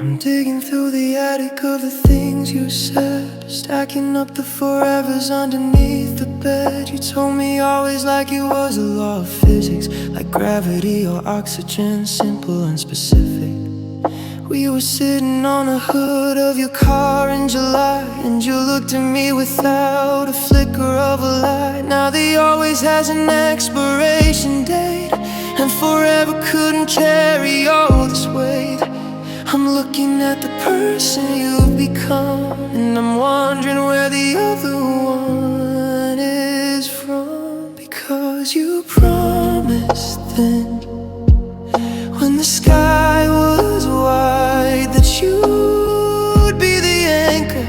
I'm digging through the attic of the things you said, stacking up the forevers underneath the bed. You told me always like it was a law of physics, like gravity or oxygen, simple and specific. We were sitting on the hood of your car in July, and you looked at me without a flicker of a light. Now the always has an expiration date, and forever couldn't carry all this weight. I'm looking at the person you've become, and I'm wondering where the other one is from. Because you promised then, when the sky was wide, that you'd be the anchor,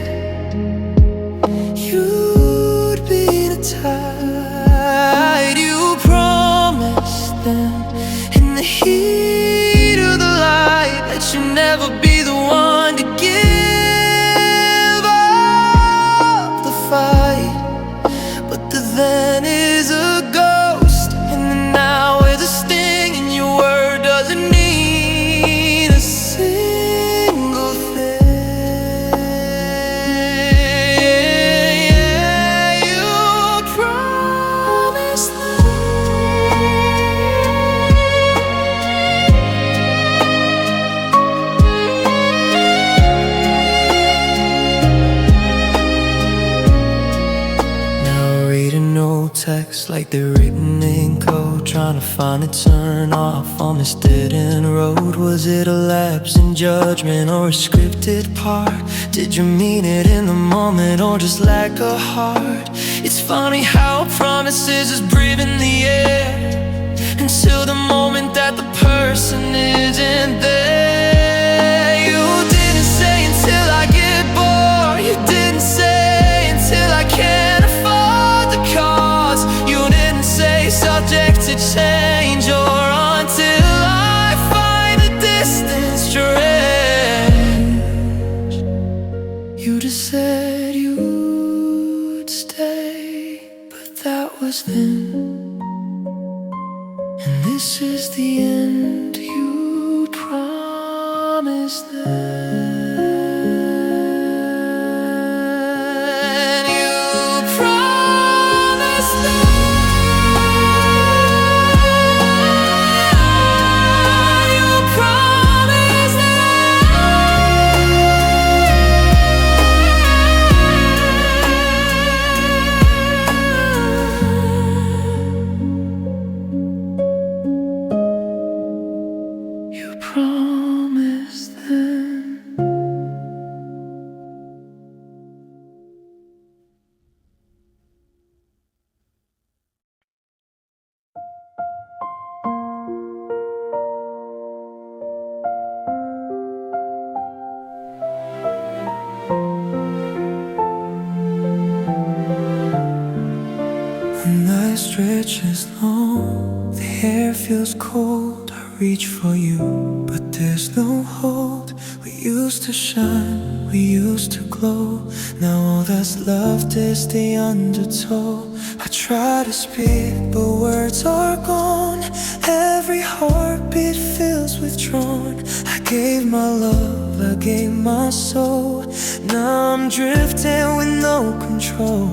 you'd be the tide. You promised then, in the heat of the light, that you'd never be the one to give up the fight. But the then is a ghost, and the now is a sting, and your word doesn't mean a single thing. You promised text like they're written in code, trying to find a turn off on this dead-end road. Was it a lapse in judgment or a scripted part? Did you mean it in the moment or just lack a heart? It's funny how a promise is just breathing the air until the moment that the person isn't there. You didn't say until I get bored, you didn't say until I can't afford the cost. You didn't say subject to change or until I find the distance strange. You just said you'd stay, but that was then, and this is the end. You promised then. Promise then. The night stretches long, the air feels cold. I reach for you, but there's no hold. We used to shine, we used to glow. Now all that's left is the undertow. I try to speak, but words are gone. Every heartbeat feels withdrawn. I gave my love, I gave my soul. Now I'm drifting with no control.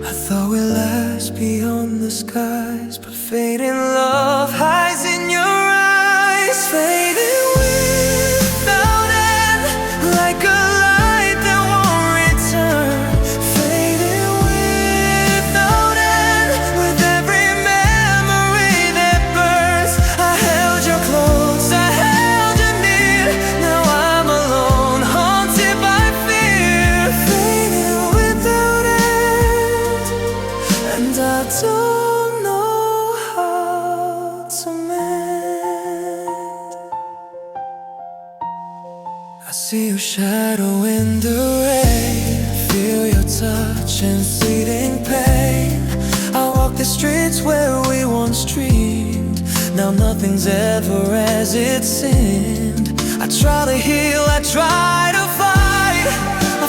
I thought we'd last beyond the skies, but fading love hides in your eyes. Fading without end, like a light that won't return. Fading without end, with every memory that burns. I held you close, I held you near. Now I'm alone, haunted by fear. Fading without end, and I don't know how to mend. I see your shadow in the rain, feel your touch and fleeting pain. I walk the streets where we once dreamed. Now nothing's ever as it seemed. I try to heal, I try to fight. I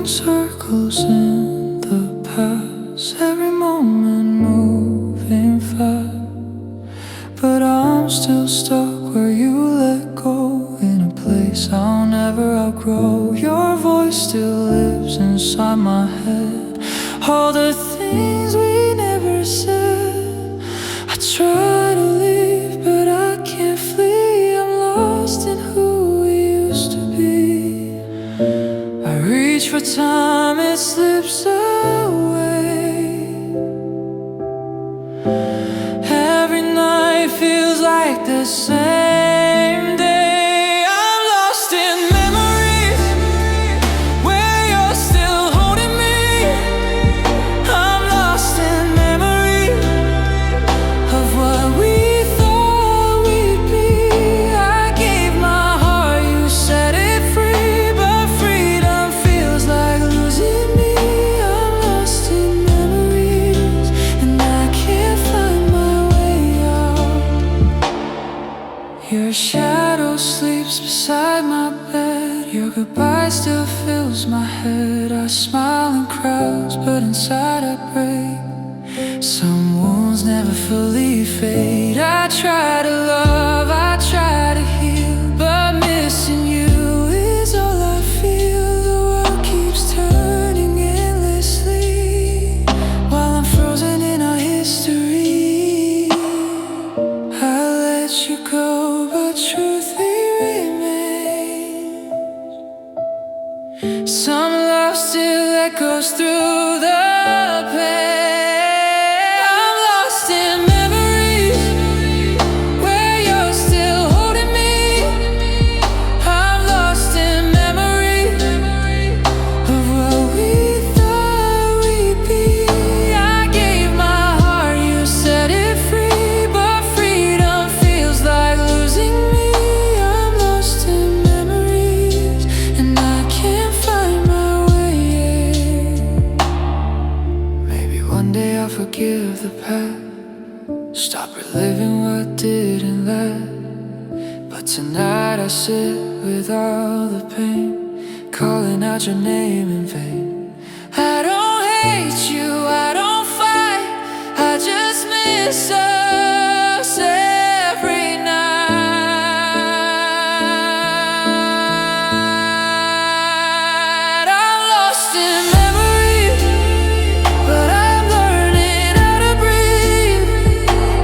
circles in the past, every moment moving fast. But I'm still stuck where you let go, in a place I'll never outgrow. Your voice still lives inside my head, all the things we never said. I try to leave, but I can't flee. I'm lost in who we used to be. I reach for time, it slips away. Every night feels like the same day. I'm lost in memories where you're still holding me. I'm lost in memories of what we thought we'd be. I gave my heart, you set it free, but freedom feels like losing me. I'm lost in memories, and I can't find my way out. Your shadow sleeps beside my bed, your goodbye still fills my head. I smile in crowds, but inside I break. Some wounds never fully fade. I try to love, I try to heal, but missing you is all I feel. The world keeps turning endlessly while I'm frozen in our history. I let you go, but truth remains. Some love still echoes through the pain. I'm lost in memories where you're still holding me. I'm lost in memories of what we thought we'd be. I gave my heart, you set it free, but freedom feels like losing me. I'm lost in memories, and I can't find my way. Maybe one day I'll forgive the past, stop reliving what didn't last. But tonight I sit with all the pain, calling out your name in vain. I don't hate you, I don't fight, I just miss us every night. I'm lost in memories, but I'm learning how to breathe.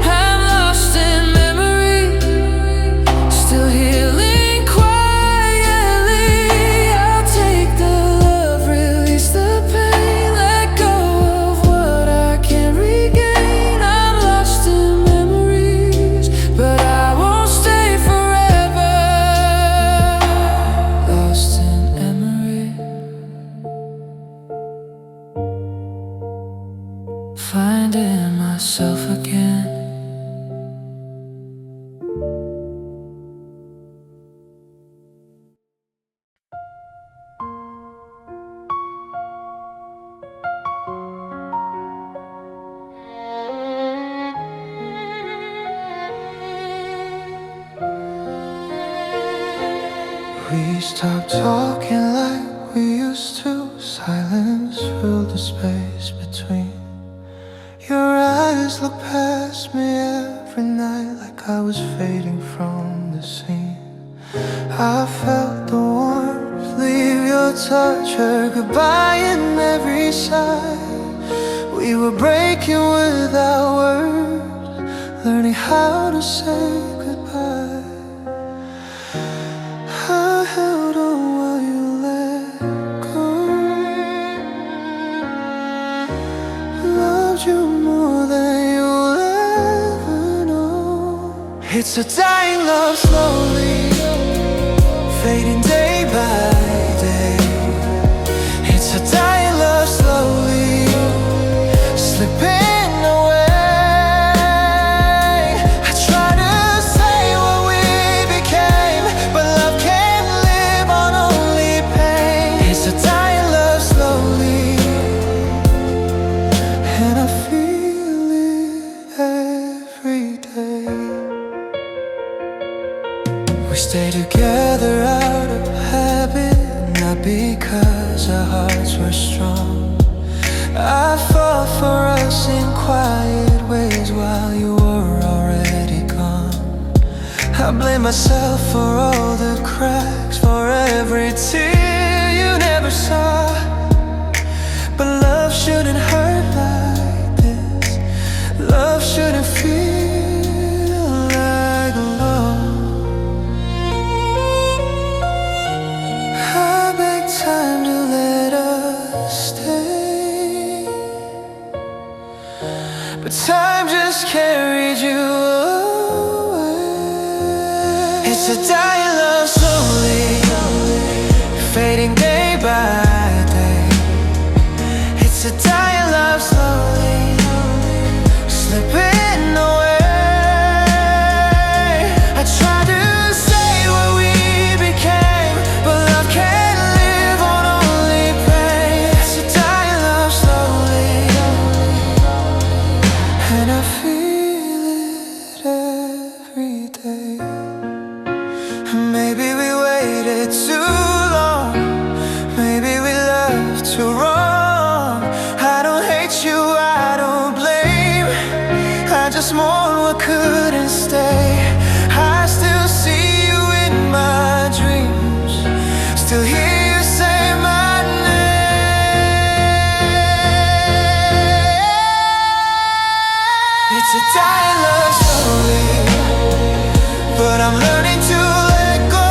I'm lost in memories, still healing quietly. I'll take the love, release the pain, let go of what I can't regain. I'm lost in memories, but I won't stay forever. Lost in memory, finding myself again. We stopped talking like we used to. Silence filled the space between. Your eyes look past me every night like I was fading from the scene. I felt the warmth leave your touch, heard goodbye in every sigh. We were breaking without words, learning how to say goodbye. I held on while you let go, loved you more than you'll ever know. It's a dying love, slowly fading day by day. It's a dying love, slowly slipping away. I try to say what we became, but love can't live on only pain. It's a dying love, slowly, and I feel it every day. We stay together out of habit, not because I hearts were strong. I fought for us in quiet ways while you were already gone. I blame myself for all the cracks, for every tear you never saw. But love shouldn't hurt like this. Love shouldn't feel like a loss. I beg time to let us stay, but time just carried you away. It's a dying love slowly, fading day by day. It's a dying love slowly, slipping away. I tried to say what we became, but love can't live on only pain. It's a dying love slowly, and I feel it every day. Maybe we waited too long, maybe we loved too wrong. I don't hate you, I don't blame, I just mourn what couldn't stay. I still see you in my dreams, still hear you say my name. It's a dying love slowly, but I'm learning to let go.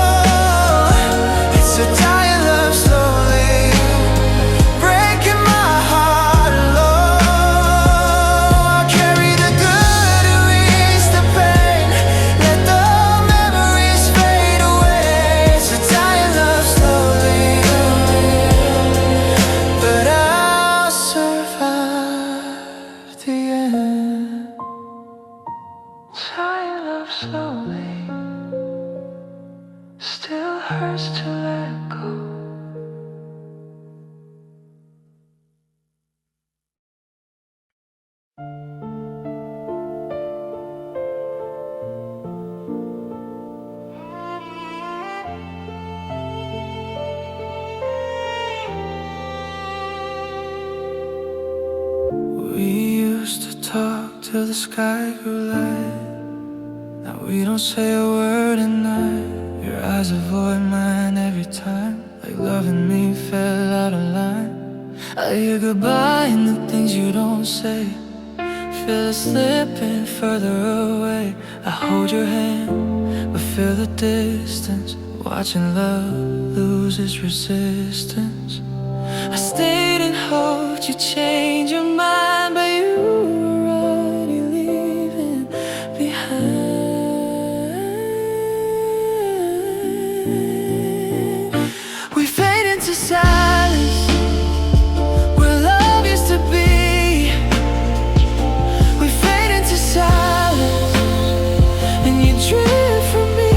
It's a dying love slowly, breaking my heart low. I'll carry the good, erase the pain, let the memories fade away. It's a dying love slowly, but I'll survive the end. Dying love slowly, still hurts to let go. We used to talk till the sky grew light. Now we don't say a word at night. Your eyes avoid mine every time, like loving me fell out of line. I hear goodbye in the things you don't say, feel it slipping further away. I hold your hand, but feel the distance, watching love lose its resistance. I stayed and hoped you'd change your mind, but you were already leaving behind. We fade into silence, where love used to be. We fade into silence, and you drift from me.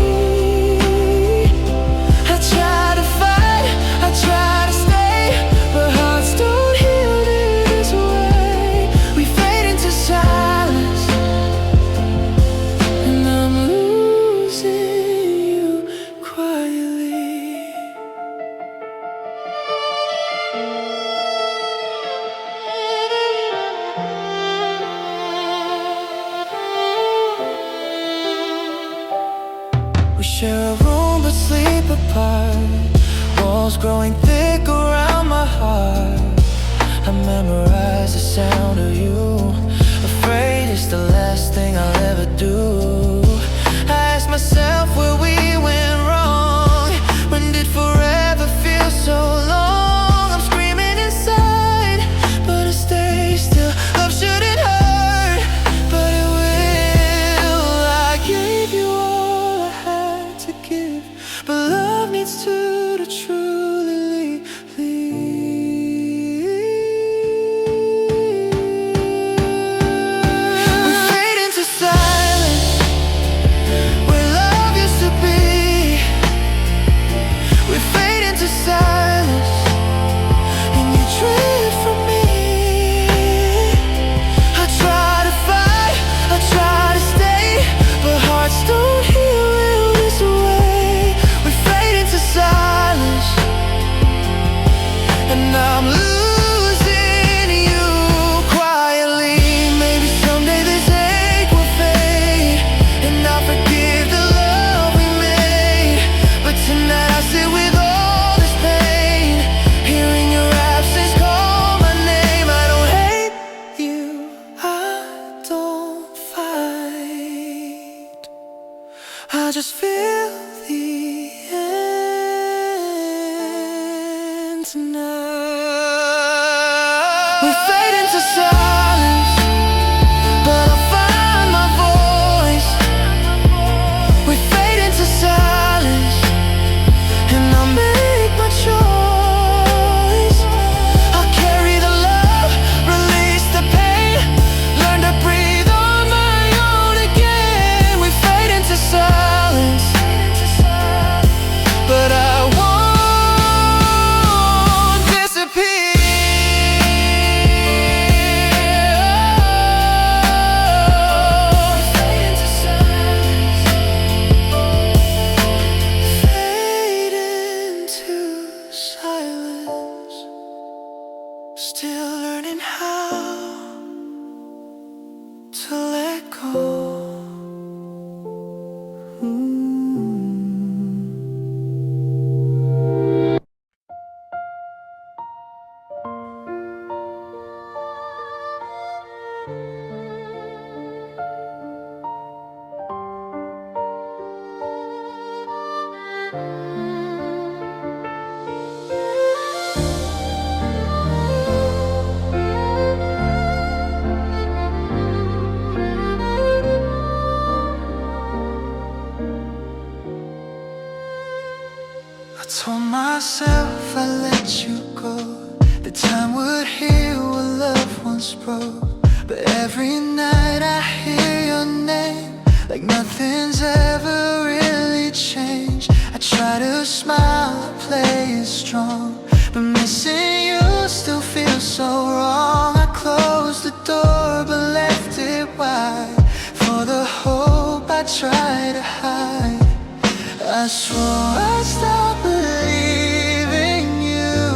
I try to fight, I try to stay, but hearts don't heal this way. We fade into silence, and I'm losing you quietly. We share a room but sleep apart, walls growing thick around my heart. I memorize the sound of you, afraid it's the last thing I'll ever do. I ask myself where we went wrong, when did forever feel so long? I'm screaming inside, but I stay still. Love shouldn't hurt, but it will. I gave you all I had to give, but love needs to truly leave. We fade into silence, where love I just feel the end tonight. We fade into silence, but I'll find my voice. We fade into silence, and I'll make my choice. I'll carry the love, release the pain, learn to breathe on my own again. We fade into silence, but I won't disappear. Fade into silence, fade into silence. Still learning how to let go. I told myself I'd let you go, the time would heal what love once broke. But every night I hear your name, like nothing's ever really changed. I try to smile, I play it strong, but missing you still feels so wrong. I closed the door but left it wide for the hope I try to hide. I swore I'd stop believing you,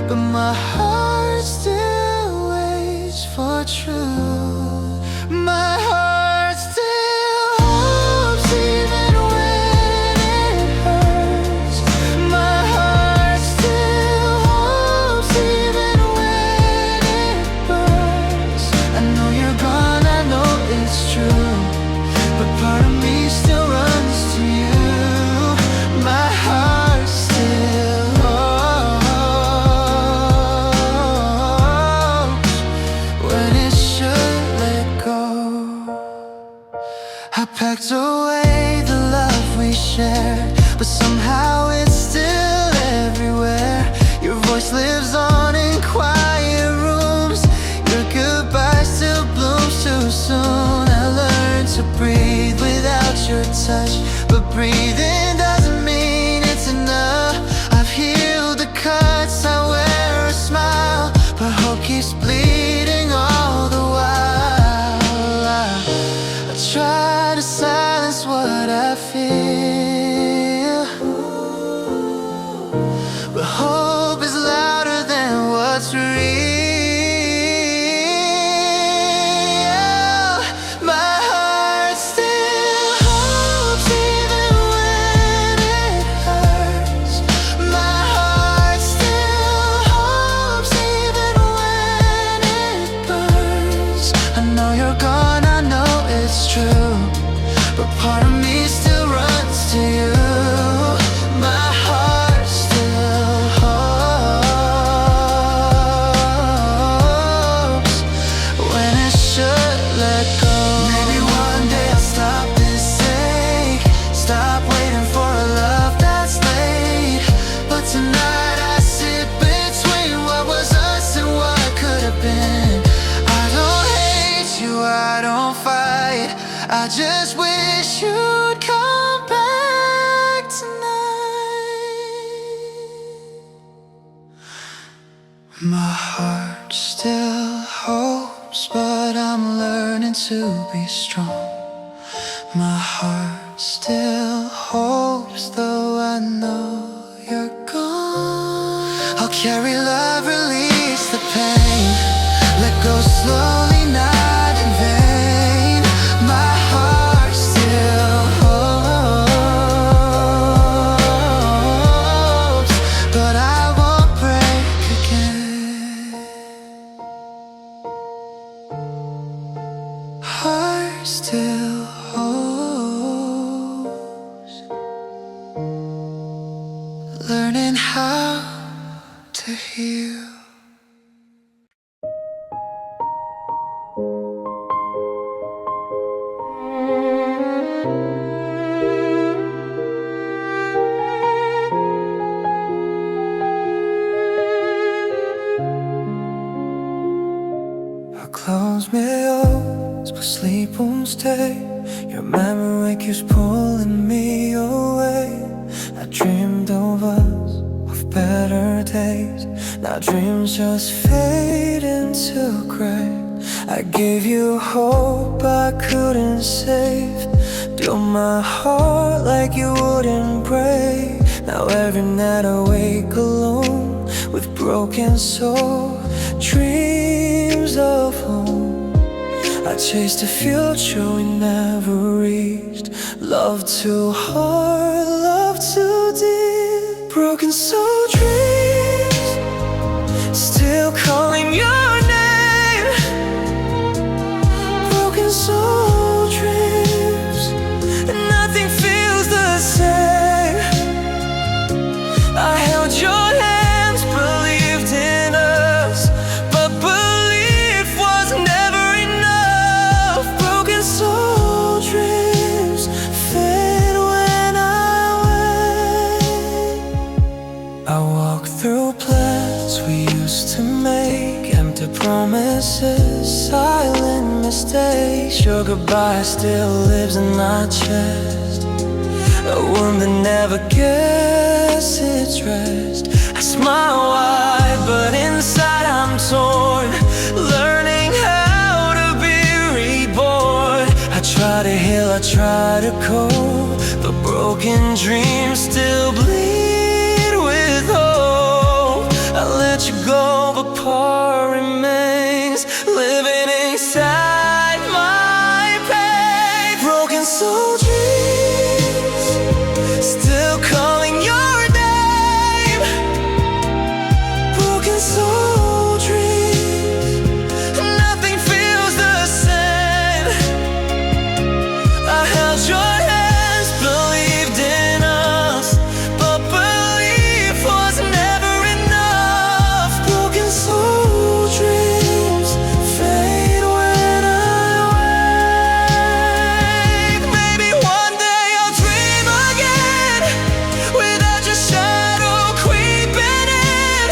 but my heart still waits for truth. My heart still hopes even when it hurts. My heart still hopes even when it burns. I know you're gone, I know it's true, but part of me still runs to you. My heart still hopes when it should let go. I packed away the love we shared, but somehow it's still everywhere. Your voice lives on in quiet rooms. Your goodbye still blooms too soon. I learned to breathe without your touch, but breathing doesn't mean it's enough. I've healed the cuts, I wear a smile, but hope keeps bleeding all the while. I try to silence what I feel, but hope is louder than what's real. My heart still hopes even when it hurts. My heart still hopes even when it burns. I know you're gone, I know it's true, but part of me still runs to you. My heart still hopes when it should let go. Maybe one day I'll stop this ache, stop waiting for a love that's late. But tonight I sit between what was us and what could have been. I don't hate you, I don't fight, I just wish you'd come back tonight. My heart still hopes, but I'm learning to be strong. My heart still hopes, though I know you're gone. I'll carry love, release the pain, let go slowly, not in vain. My heart still hopes, but I won't break again. Heart still hopes. yours, but sleep won't stay. Your memory keeps pulling me away. I dreamed of us, of better days. Now dreams just fade into gray. I gave you hope I couldn't save. Built my heart like you wouldn't break. Now every night I wake alone with broken soul, dreams of home. I chased a future we never reached. Love too hard, love too deep. Broken soul dreams, still calling your name. Broken soul dreams, and nothing feels the same. I held your hands, believed in us, but belief was never enough. Broken soul dreams fade when I wake. I walk through plans we used to make, empty promises, silent mistakes. Your goodbye still lives in my chest, a wound that never gets its rest. I smile wide, but inside I'm torn, learning how to be reborn. I try to heal, I try to cope, but broken dreams still bleed with hope. I let you go, but part remains, living inside my pain. Broken soul dreams, still calling your name. Broken soul dreams, nothing feels the same. I held your hands, believed in us, but belief was never enough. Broken soul dreams fade when I wake. Maybe one day I'll dream again, without your shadow creeping in.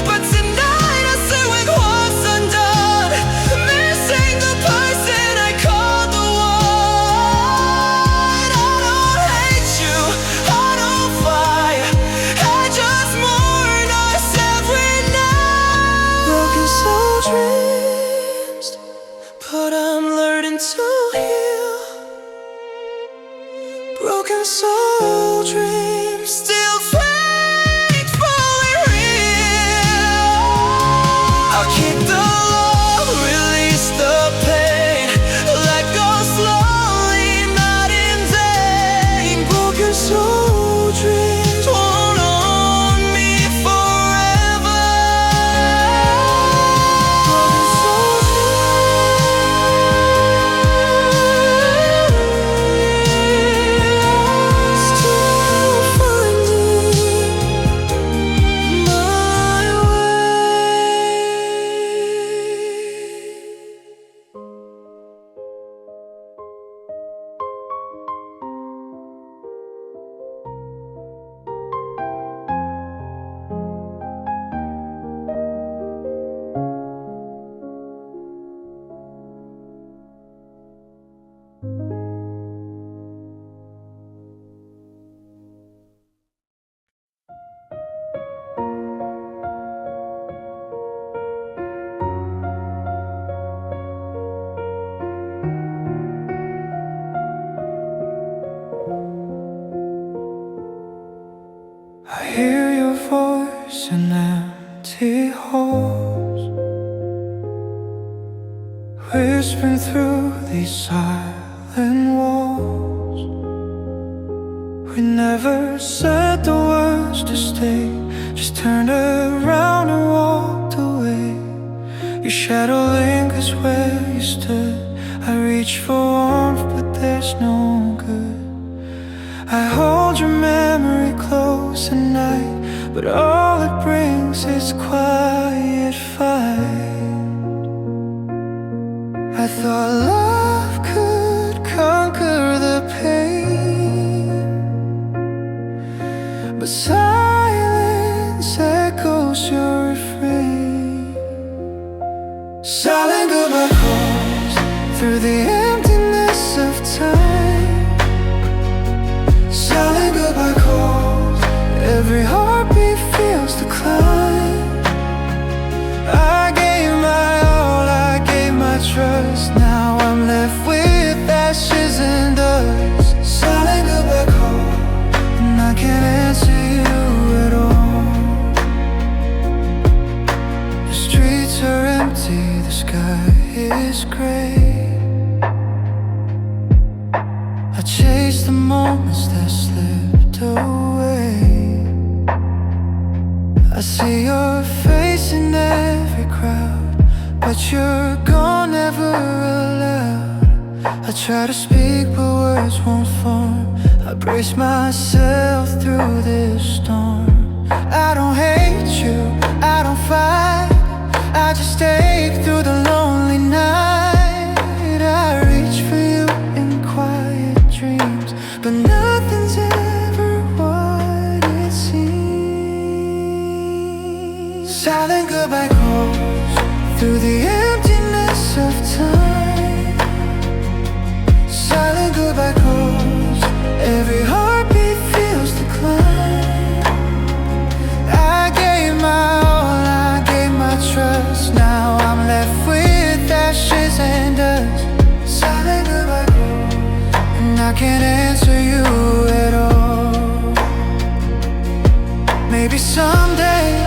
But tonight I sit with what's undone, missing the person I called the one. I don't hate you, I don't fight, I just mourn us every night. Broken soul dreams, but I'm learning to heal. Broken soul dreams still faithfully real. I'll keep the love, release the pain, let go slowly, not in vain. Broken soul dreams won't own me forever. Broken soul dreams, still finding my way. I hear your voice in empty halls, whispering through these silent walls. We never said the words to stay, just turned around and walked away. Your shadow lingers where you stood. I reach for warmth, but there's no good. I hold your memory close at night, but all it brings is quiet fight. I thought love could conquer the pain, but silence echoes your refrain. Silent goodbye calls, through the emptiness of time. Silent goodbye calls, every heartbeat feels the climb. I gave my all, I gave my trust. Now I'm left with ashes and dust. Silent goodbye call, and I can't answer you at all. The streets are empty, the sky is gray. I chase the moments that slipped away. I see your face in every crowd, but you're gone, never allowed. I try to speak, but words won't form. I brace myself through this storm. I don't hate you, I don't fight, I just take through the lonely night. I reach for you in quiet dreams, but nothing's ever what it seems. Silent goodbye calls through the emptiness of time. Silent goodbye calls, every heartbeat feels the climb. I gave my all, I gave my trust. Now I'm left with ashes and dust. Silent goodbye calls, and I can't answer you at all. Maybe someday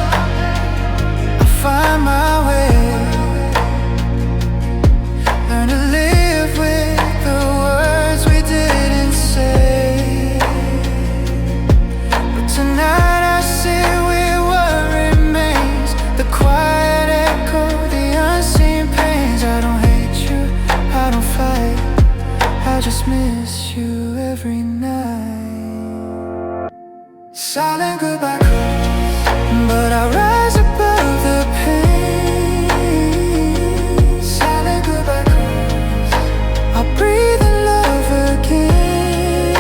I'll find my way, learn to live with the words we didn't say. But tonight I sit with what remains, the quiet echo, the unseen pains. I don't hate you, I don't fight, I just miss you every night. Silent goodbye calls, but I rise above the pain. Silent goodbye calls, I'll breathe in love again.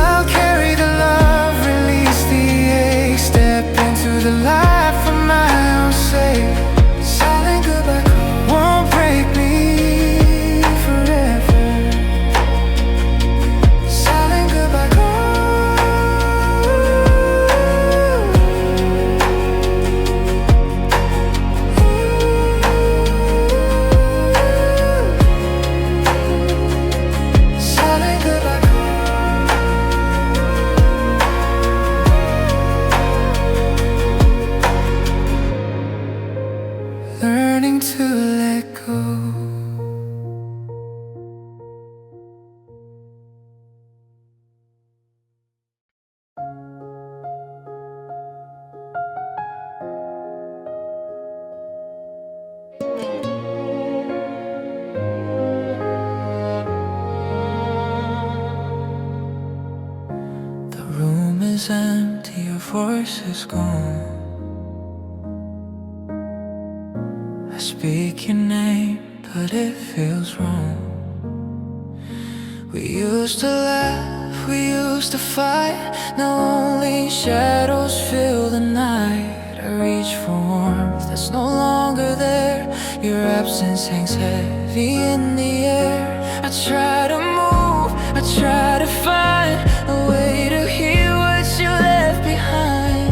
I'll carry the love, release the ache, step into the light for my own sake. Silent goodbye calls won't break me forever. Silent goodbye calls. Silent goodbye calls. Learning to let go. The room is empty, your voice is gone. I speak your name, but it feels wrong. We used to laugh, we used to fight, now only shadows fill the night. I reach for warmth that's no longer there, your absence hangs heavy in the air. I try to move, I try to find a way to hear what you left behind.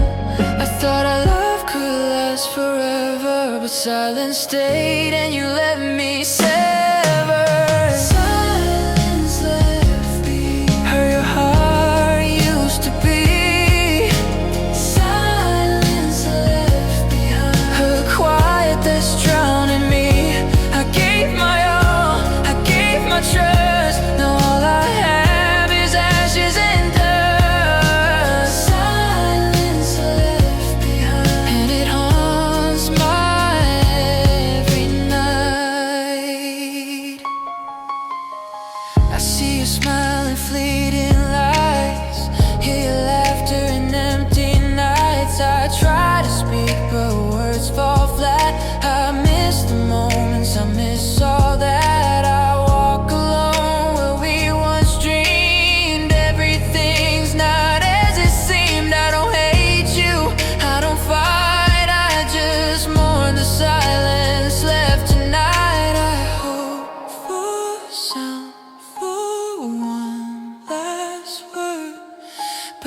I thought our love could last forever, but silence stayed and you left me severed. Silence left me where your heart used to be. Silence left behind a quiet that's drowning me. I gave my all, I gave my trust. Now all I have is ashes and dust. Silence left behind, and it haunts my every night.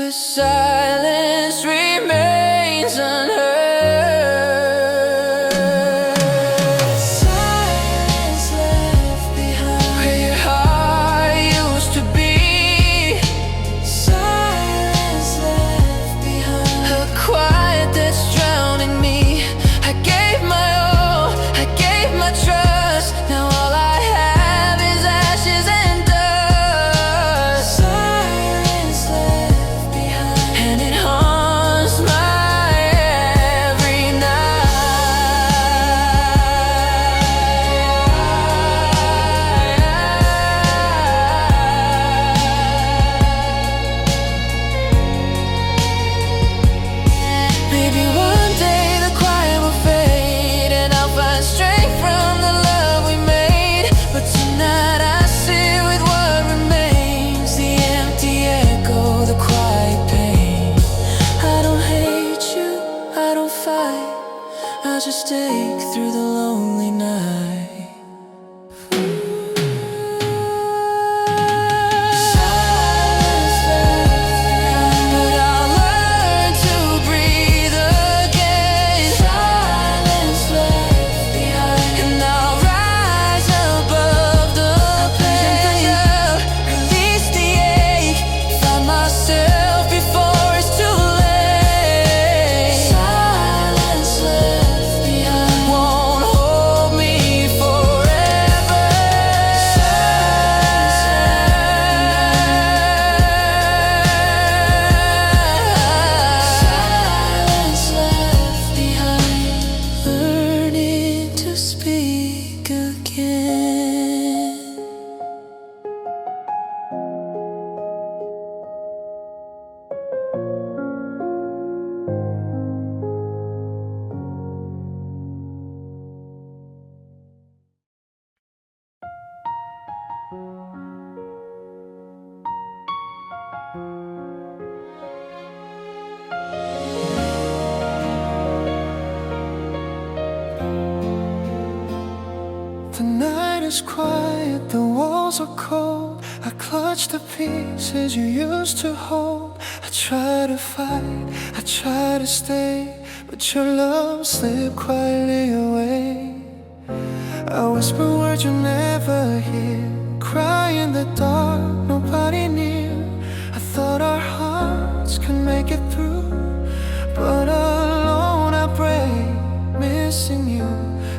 The silence remains unheard. Silence left behind where your heart used to be. Silence left behind a quiet that's drowning me. I gave my all, I gave my trust. Now all I have is ashes and dust. Silence left behind, and it haunts my every night. Maybe one day the quiet will fade, and I'll find strength from the love we made. But tonight I sit with what remains, the empty echo, the quiet pain. I don't hate you, I don't fight, I'll just take through the lonely night. Silence left behind, but I'll learn to breathe again. Silence left behind, and I'll rise above the pain. Release the ache, find myself before it's too late. Silence left behind won't hold me forever. Silence left behind, learning to speak again. The night is quiet, the walls are cold. I clutch the pieces you used to hold. I try to fight, I try to stay, but your love slipped quietly away. I whisper words you never hear, cry in the dark, nobody near. I thought our hearts could make it through, but alone I break, missing you.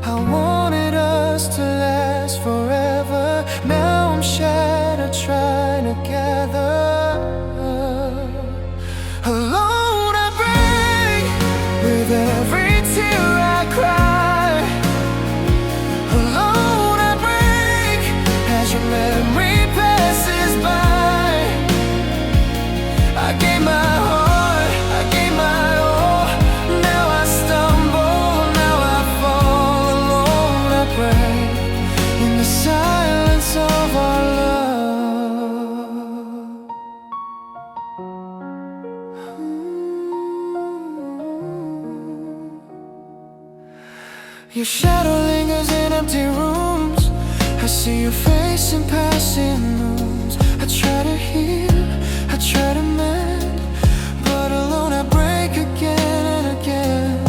I wanted us to last forever. Now I'm shattered, trying to gather. Alone I break, with every tear I cry. Alone I break, as your memory passes by. I gave my heart, I gave my all. Now I stumble, now I fall. Alone I break, in the silence of our love. Your shadow lingers in empty rooms. I see your face in passing moons. I try to heal, I try to mend, but alone I break again and again.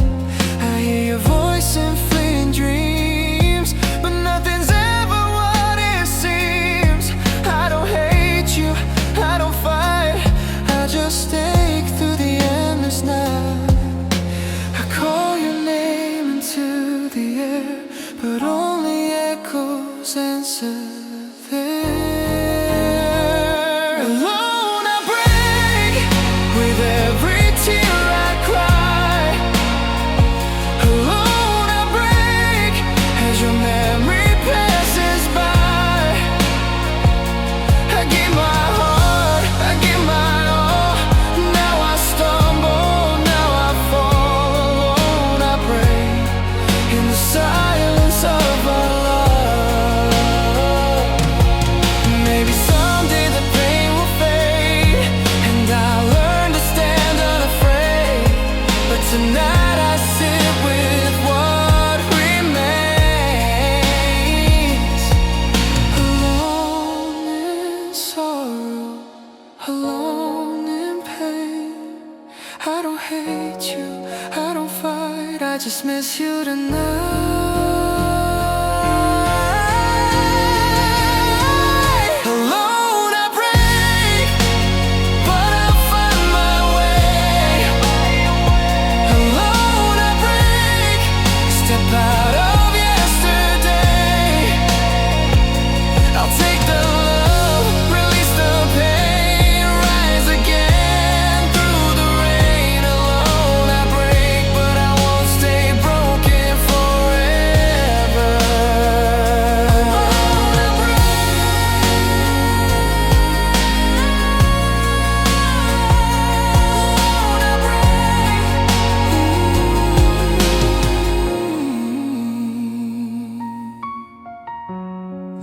I hear your voice in fleeting dreams, but nothing's ever what it seems. I don't hate you, I don't fight, I just take through the endless night. I call your name into the air, but only echoes answer there. Alone I break, with every tear I cry. Alone I break, as your memory passes by. I give my heart, I give my all. Now I stumble, now I fall. Alone I break, in the silence of our love.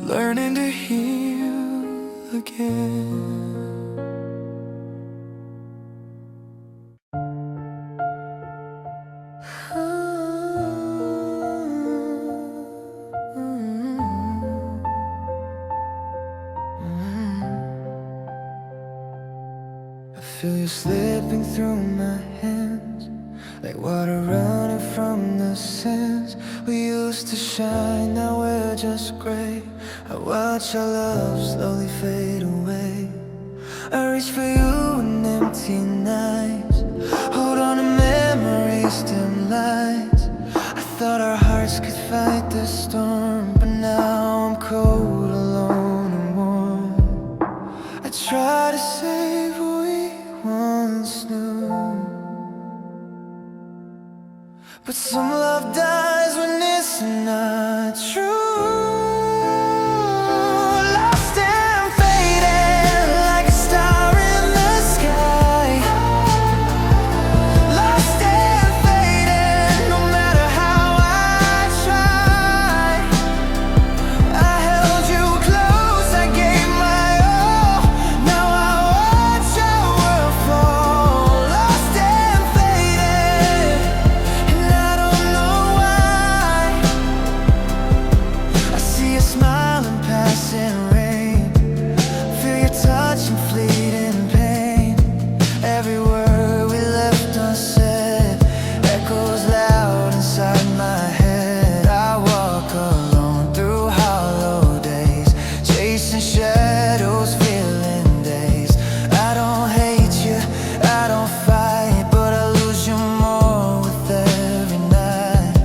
learning to heal again. I feel you slipping through my hands, like water running from the sands. We used to shine, now we're just gray. I watch our love slowly fade away. I reach for you in empty nights, hold on to memories, dim lights. I thought our hearts could fight the storm, but now I'm cold, alone and warm. I try to save what we once knew, but some love dies when it's not true. Lost and faded, like a star in the sky. Lost and faded, no matter how I try. I held you close, I gave my all. Now I watch our world fall. Lost and faded, and I don't know why. I see you smiling, passing rain, feel your touch and fleeting pain. Every word we left unsaid echoes loud inside my head. I walk alone through hollow days, chasing shadows, feeling dazed. I don't hate you, I don't fight, but I lose you more with every night.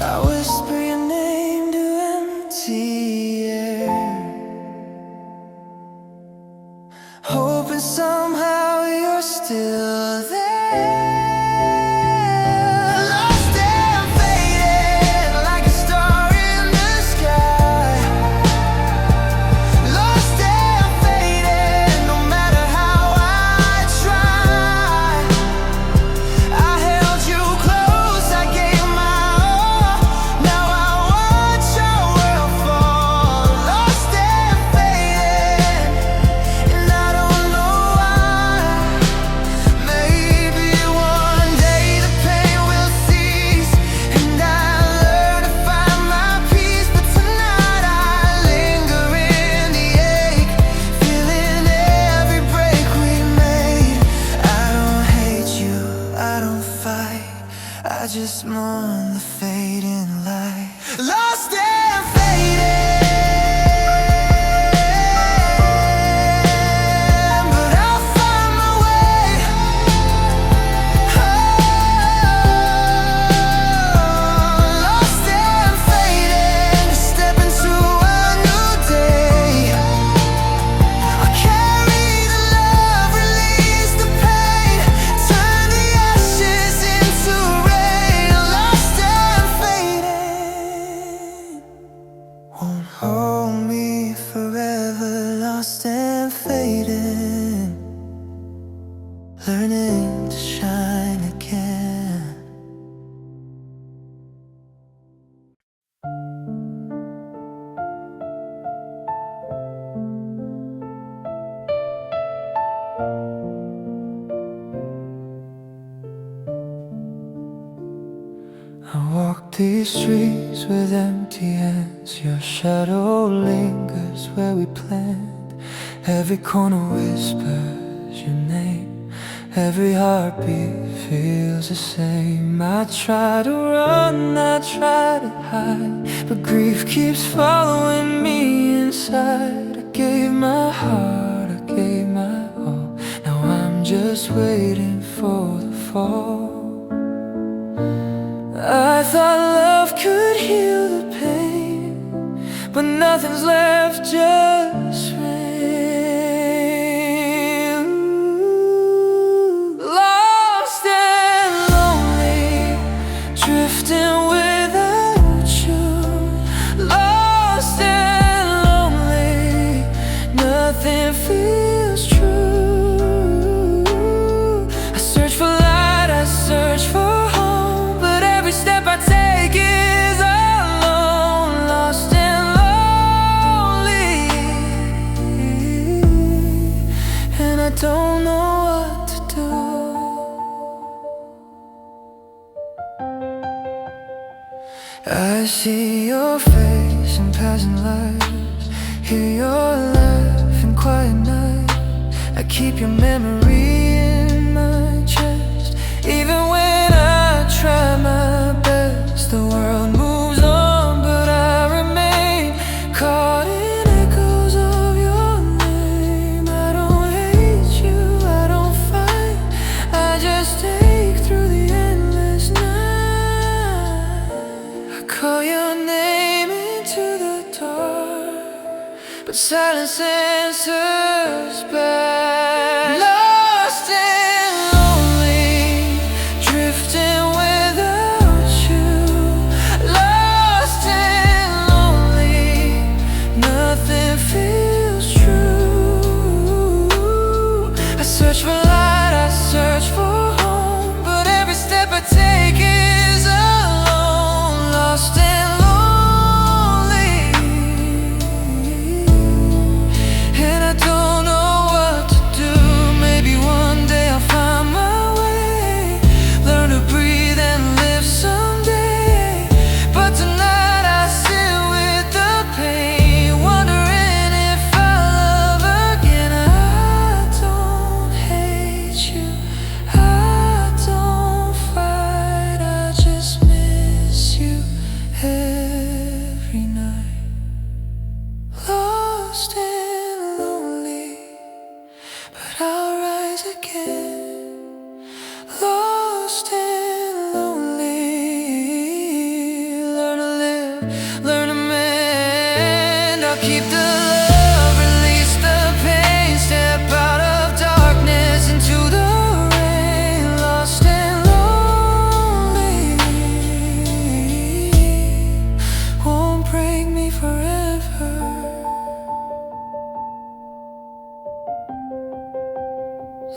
I whisper your name to empty air, hoping somehow you're still there. Lost and faded, like a star in the sky. Lost and faded, no matter how I try. I held you close, I gave my all. Now I watch our world fall. Lost and faded, and I don't know why. Maybe one day the pain will cease, and I'll learn to find my peace. But tonight I linger in the ache, feeling every break we made. I don't hate you, I don't fight, I just mourn the fading light. Lost and faded, but I'll find my way. Lost and faded, step into a new day. I'll carry the love, release the pain, turn the ashes into rain. Lost and faded, won't hold me forever. Lost and faded, learning to shine again. I walk these streets with empty hands. Your shadow lingers where we planned. Every corner whispers your name, every heartbeat feels the same. I try to run, I try to hide, but grief keeps following me inside. I gave my heart, I gave my all. Now I'm just waiting for the fall. I thought love could heal the pain, but nothing's left, just rain. Lost and lonely, drifting without you. Lost and lonely, nothing feels true. I search for light, I search for home, but every step I take is alone. Lost and lonely. see your face in passing lights, hear your laugh in quiet night. I keep your memory in my chest. Even when I try my best, the world moves on, but I remain caught in echoes of your name. I don't hate you, I don't fight, I just take through the endless night. I call your name into the dark, but silence answers back. Lost and lonely, drifting without you. Lost and lonely, nothing feels true. I search for light, I search for home, but every step I take is alone. Lost and lonely, and I don't know what to do. Maybe one day I'll find my way, learn to breathe and live someday. But tonight I sit with the pain, wondering if I'll love again. I don't hate you, I don't fight, I just miss you every night. Lost and lonely, but I'll rise again. Lost and lonely, learn to live, learn to mend. I'll keep the love, release the pain, step out of darkness into the rain. Lost and lonely won't break me forever.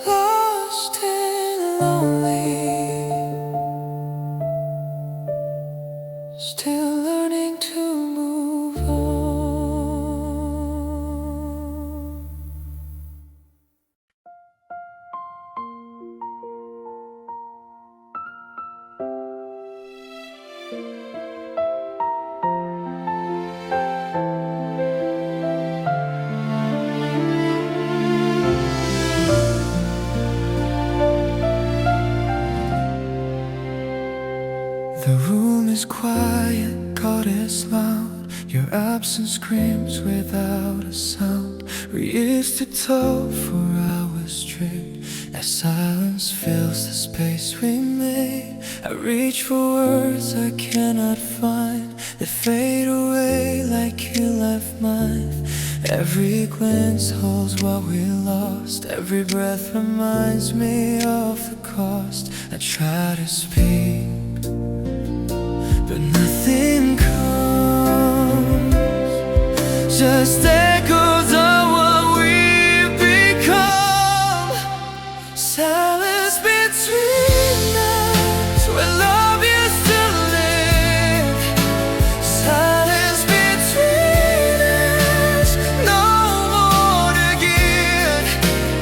Lost and lonely, still learning to move on. The room is quiet, God is loud. Your absence screams without a sound. We used to talk for hours straight, as silence fills the space we made. I reach for words I cannot find, they fade away like you left mine. Every glance holds what we lost, every breath reminds me of the cost. I try to speak, but nothing comes, just echoes of what we've become. Silence between us, where love used to live. Silence between us, no more to give.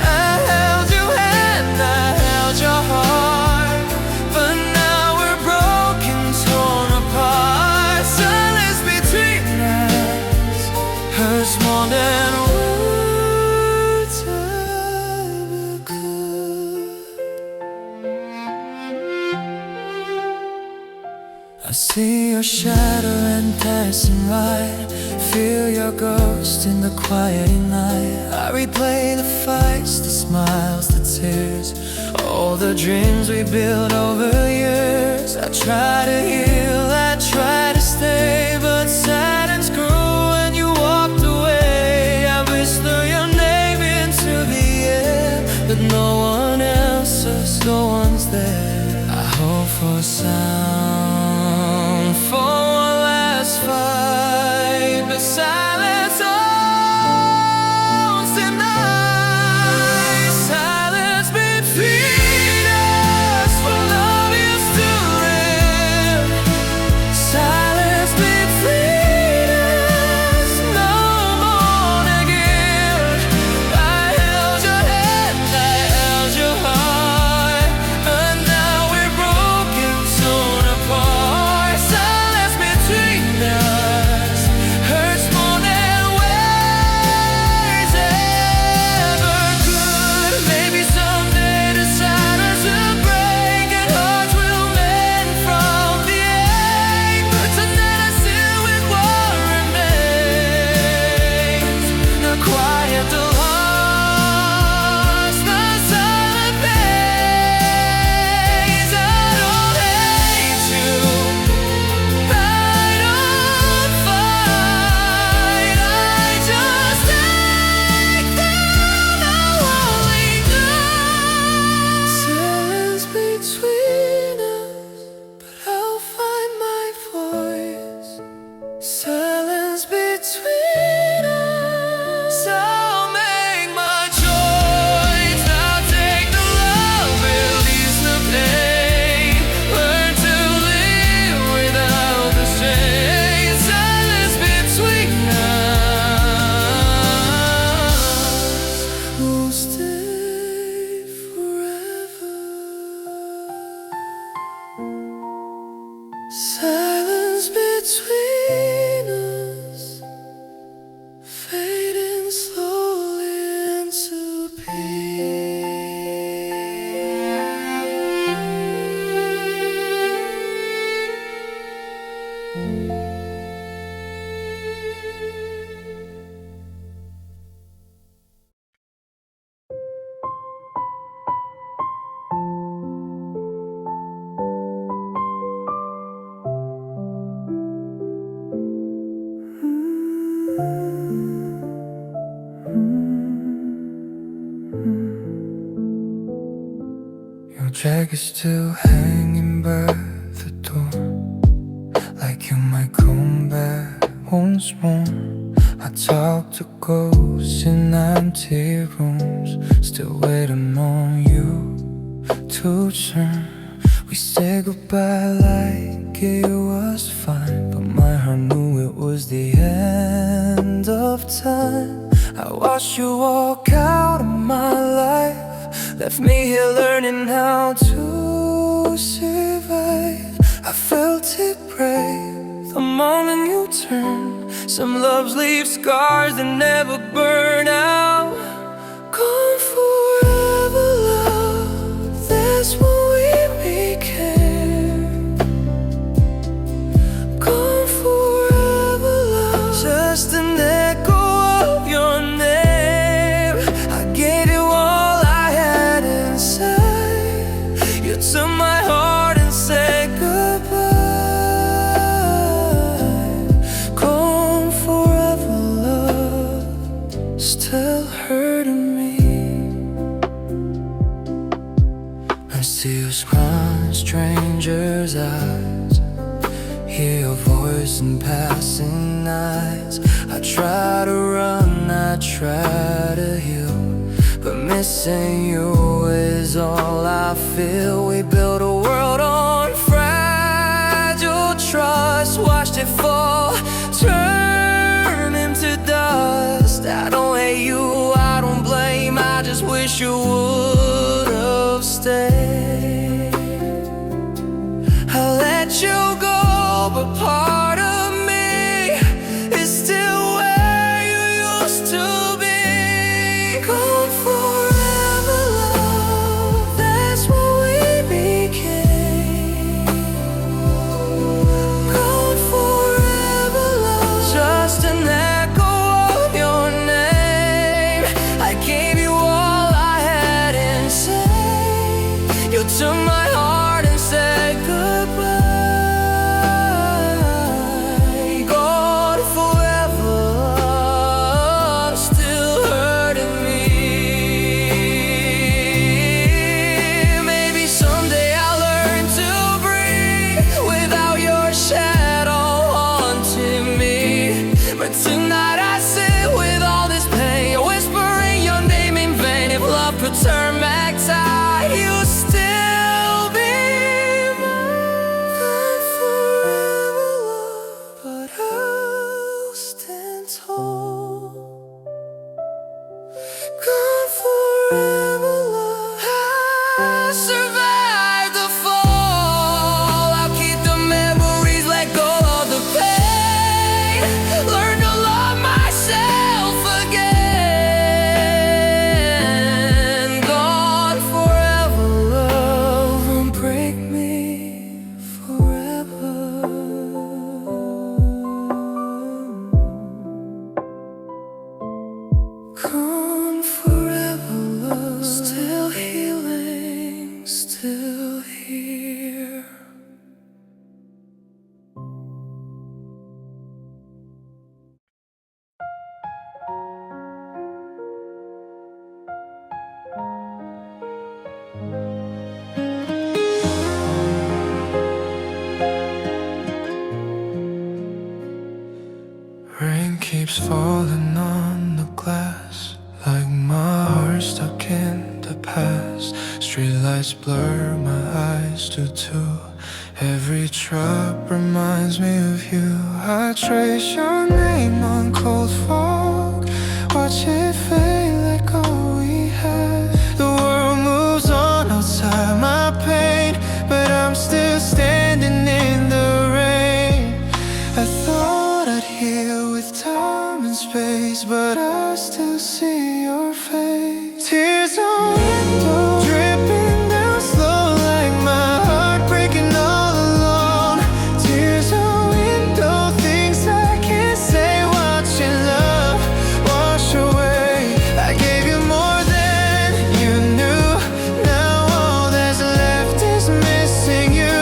I held your hand, I held your heart, but now we're broken, torn apart. Silence between us hurts more than words ever could. I see your shadow and passing by, feel your ghost in the quiet night. I replay the fights, the smiles, the tears, all the dreams we built over years. I try to heal, I try to stay, but silence grew when you walked away. I whisper your name into the air, but no one else says, no one's there. I hope for sound, for one last fight, but silence owns tonight. Silence between us, where love used to live. Silence between jacket still hanging by the door, like you might come back once more. I talk to ghosts in empty rooms, still waiting on you to turn. We said goodbye like it was fine, but my heart knew it was the end of time. I watched you walk out of my life, left me here learning how to survive. I felt it break the moment you turned. Some loves leave scars that never burn out. Gone forever, love, that's what we became. Gone forever, love, just an echo of your name. I gave you all I had inside. You took my heart and said goodbye. Gone forever, love, still hurting me. I see you smile in strangers' eyes, hear your voice in passing nights. I try to run, I try to heal, but missing you is all I feel. We built a world on fragile trust, watched it fall, turn into dust. I don't hate you, I don't blame, I just wish you would have stayed. I let you go, but part of me is still where you used to be. Gone forever, love, that's what we became. Gone forever, love, just an echo of your name. I gave you all I had inside. You took my heart and said goodbye. Gone forever, love, still hurting me. Maybe someday I'll learn to breathe without your shadow haunting me. But tonight I sit with all this pain, whispering your name in vain. If love could turn back time, you still be mine. Gone forever, love, but I'll stand tall. Gone forever, love, I survived the fall. I'll keep the memories, let go of the pain, learn to love myself again. Gone forever, love, won't break me forever. Gone forever, love, still healing, still here. Rain keeps falling on the glass, like my heart stuck in the past. Streetlights blur my eyes to two. Every drop reminds me of you. I trace your name on cold fog, watch it fade like all we had. The world moves on outside my pain, but I'm still standing in the rain. I thought I'd heal with time and space, but I still see your face. Tears on window, dripping down slow, like my heart breaking all alone. Tears on window, things I can't say, watching love wash away. I gave you more than you knew, now all that's left is missing you.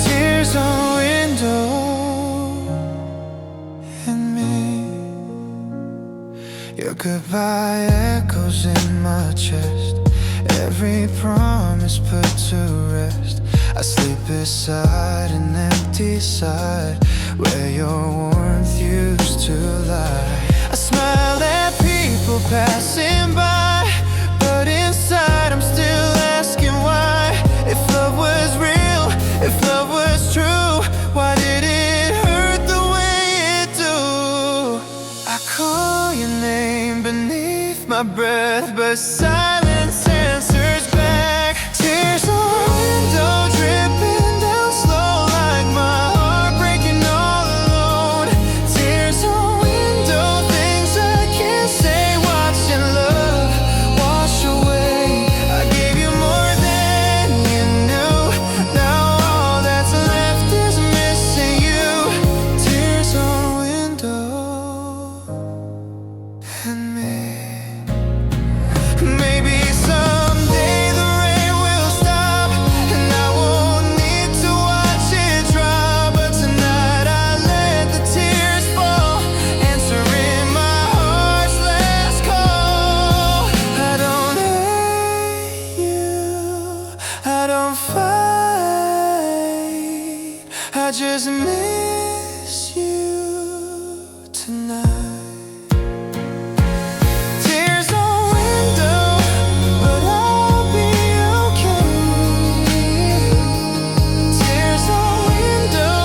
Tears on window and me. Your goodbye echoes in my chest, every promise put to rest. I sleep beside an empty side where your warmth used to lie. I smile at people passing by, but inside I'm still asking why. If love was real, if love was true, why did it hurt the way it do? I call your name beneath my breath, but silence answers back. Tears on the window dripping down slow, like my heart breaking all alone. Tears on the window, things I can't say, watching love wash away. I gave you more than you knew, now all that's left is missing you. Tears on the window and me. Maybe someday the rain will stop and I won't need to watch it drop, but tonight I let the tears fall, answering my heart's last call. I don't hate you, I don't fight, I just miss you tonight. Tears on window, but I'll be okay. Tears on window,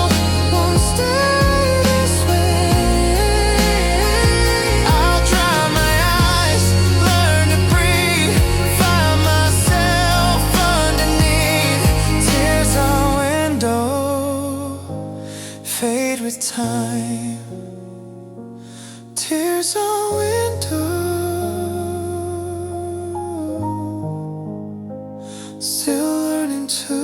won't stay this way. I'll dry my eyes, learn to breathe, find myself underneath. Tears on window, fade with time. Tears on window, still learning to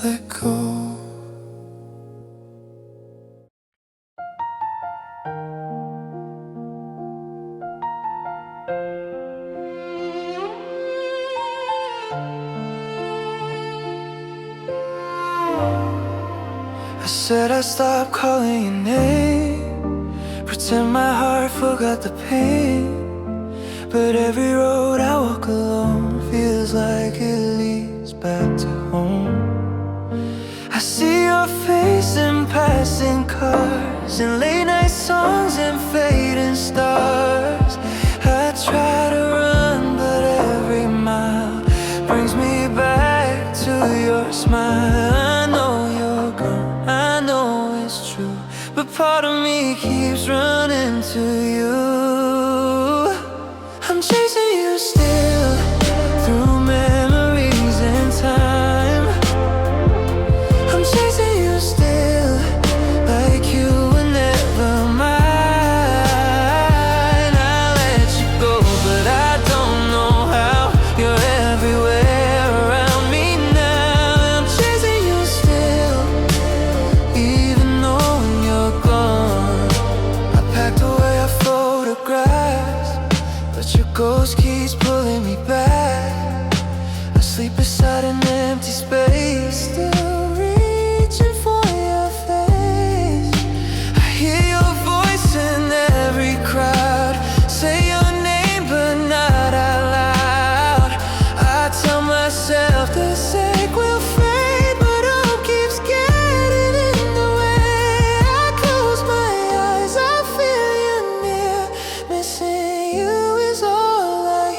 let go. I said I'd stop calling your name, pretend my heart forgot the pain, but every road I walk alone feels like it leads back to home. I see your face in passing cars, in late night songs and fading stars. I try to run, but every mile brings me back to your smile. I know you're gone, I know it's true, but part of me keeps running to you. I'm chasing you still, through memories and time. I'm chasing you still, like you were never mine. I let you go, but I don't know how. You're everywhere around me now. I'm chasing you still, even though when you're gone. I packed away our photographs, but your ghost keeps pulling me back. I sleep beside an empty space, still reaching for your face. I hear your voice in every crowd, say your name but not out loud. I tell myself the sake will fade, but hope keeps getting in the way. I close my eyes, I feel you near, missing you is all I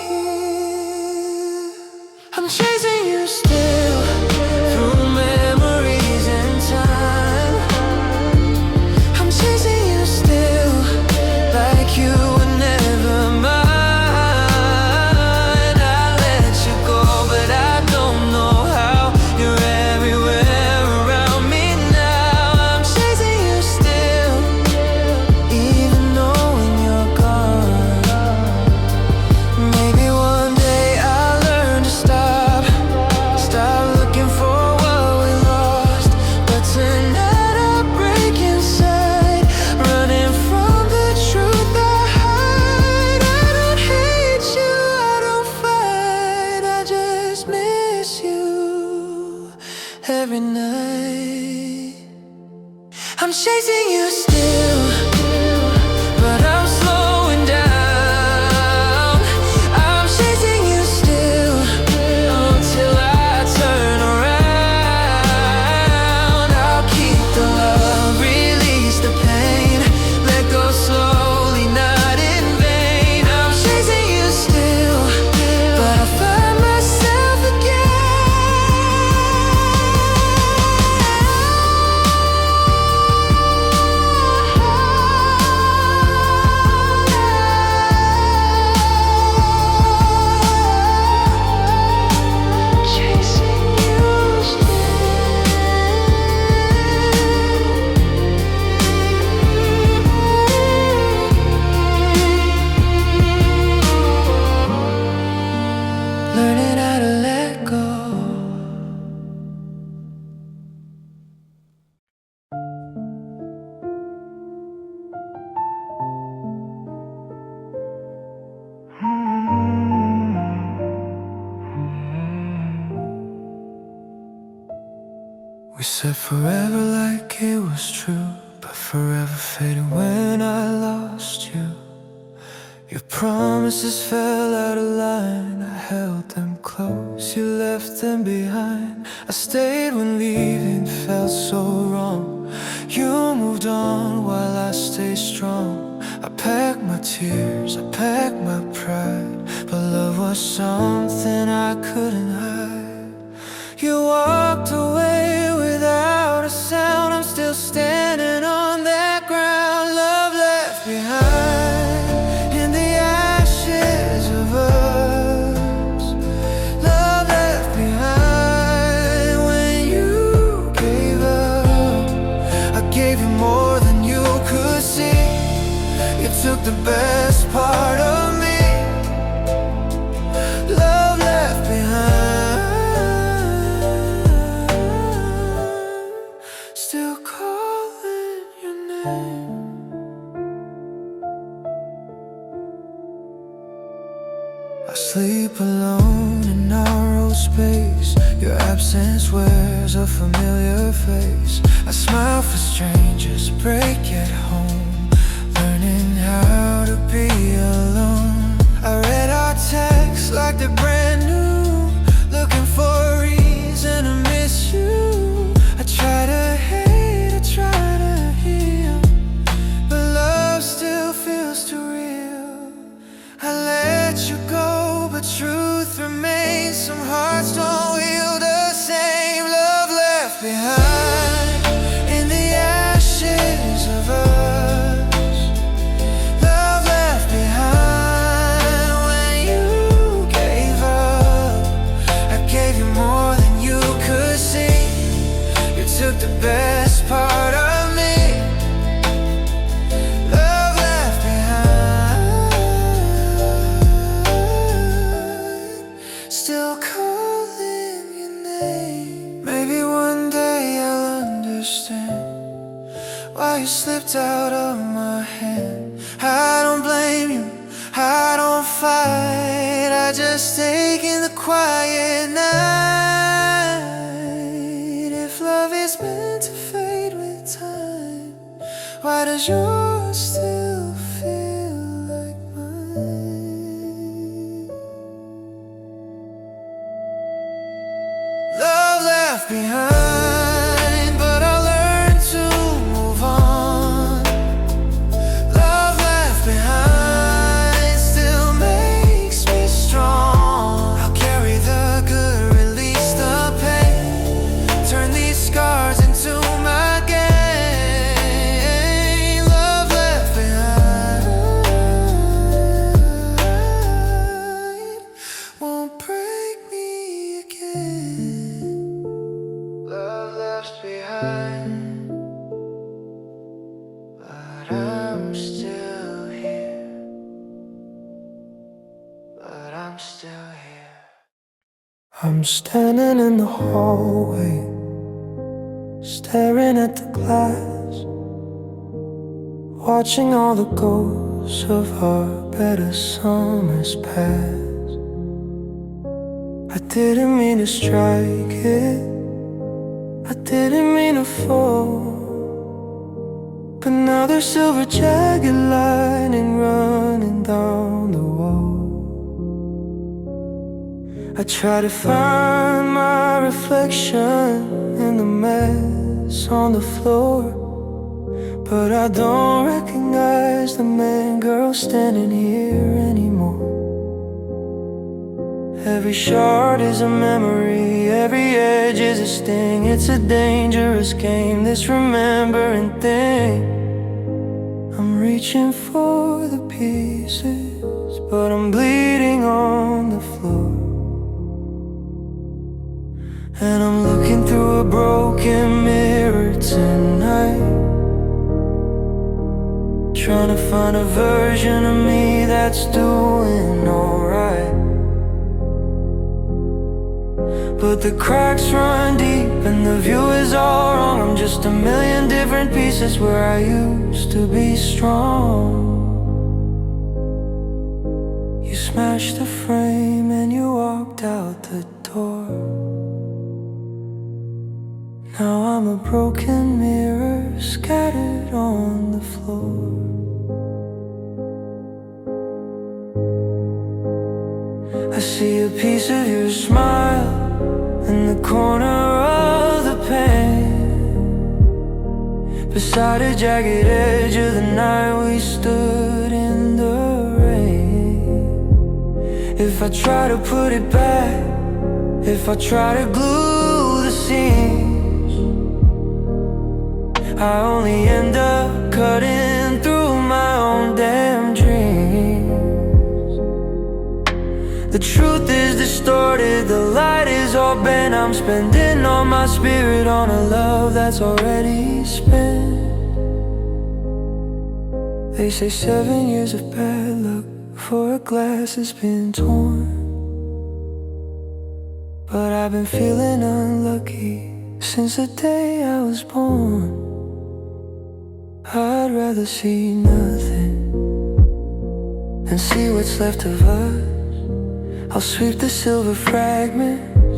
We said forever like it was true, but forever faded when I lost you. Your promises fell out of line, I held them close, you left them behind. I stayed when leaving felt so wrong. You moved on while I stayed strong. I packed my tears, I packed my pride, but love was something I couldn't hide. You walked away without a sound, I'm still standing on that ground. Love left behind in the ashes of us. Love left behind when you gave up. I gave you more than you could see. You took the best part of me. Love left behind. Still calling your name. I sleep alone in narrow space. Your absence wears a familiar face. I smile for strangers, break at home, learning how to be alone. I read our texts like they're brand new, looking for a reason to miss you. I try to hate, I try to heal, but love still feels too real. I let you go, but truth remains. Some hearts don't heal the same. Love left behind in the ashes of us. Love left behind when you gave up. I gave you more than you could see. You took the best part of me. Love left behind. Still calling your name. Maybe one day I'll understand why you slipped out of my hand. I don't blame you, I don't fight, I just take in the quiet night. If love is meant to fade with time, why does yours still feel like mine? Love left behind, but I learned to move on. Love left behind still makes me strong. I'll carry the good, release the pain, turn these scars into my gain. Love left behind won't break me again. Love left behind, but I'm still here. But I'm still here. I'm standing in the hallway, staring at the glass, watching all the ghosts of our better summers pass. I didn't mean to strike it, I didn't mean to fall, but now there's silver jagged lightning running down the wall. I try to find my reflection in the mess on the floor, but I don't recognize the man, girl standing here anymore. Every shard is a memory, every edge is a sting. It's a dangerous game, this remembering thing. I'm reaching for the pieces, but I'm bleeding on the floor. And I'm looking through a broken mirror tonight, trying to find a version of me that's doing alright. But the cracks run deep and the view is all wrong. I'm just a million different pieces where I used to be strong. You smashed the frame and you walked out the door. Now I'm a broken mirror scattered on the floor. I see a piece of your smile in the corner of the pane, beside a jagged edge of the night we stood in the rain. If I try to put it back, if I try to glue the seams, I only end up cutting through my own damn dreams. The truth is distorted, the light is all bent. I'm spending all my spirit on a love that's already spent. They say 7 years of bad luck before a glass has been torn, but I've been feeling unlucky since the day I was born. I'd rather see nothing than see what's left of us. I'll sweep the silver fragments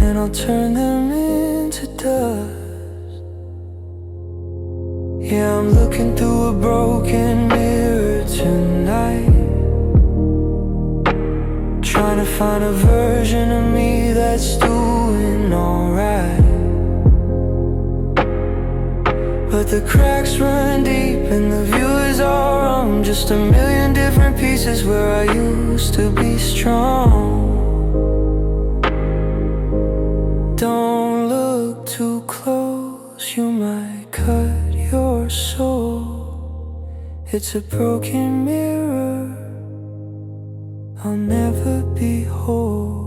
and I'll turn them into dust. Yeah, I'm looking through a broken mirror tonight, trying to find a version of me that's doing alright. But the cracks run deep and the view is all wrong. Just a million different pieces where I used to be strong. Don't look too close, you might cut your soul. It's a broken mirror I'll never be whole.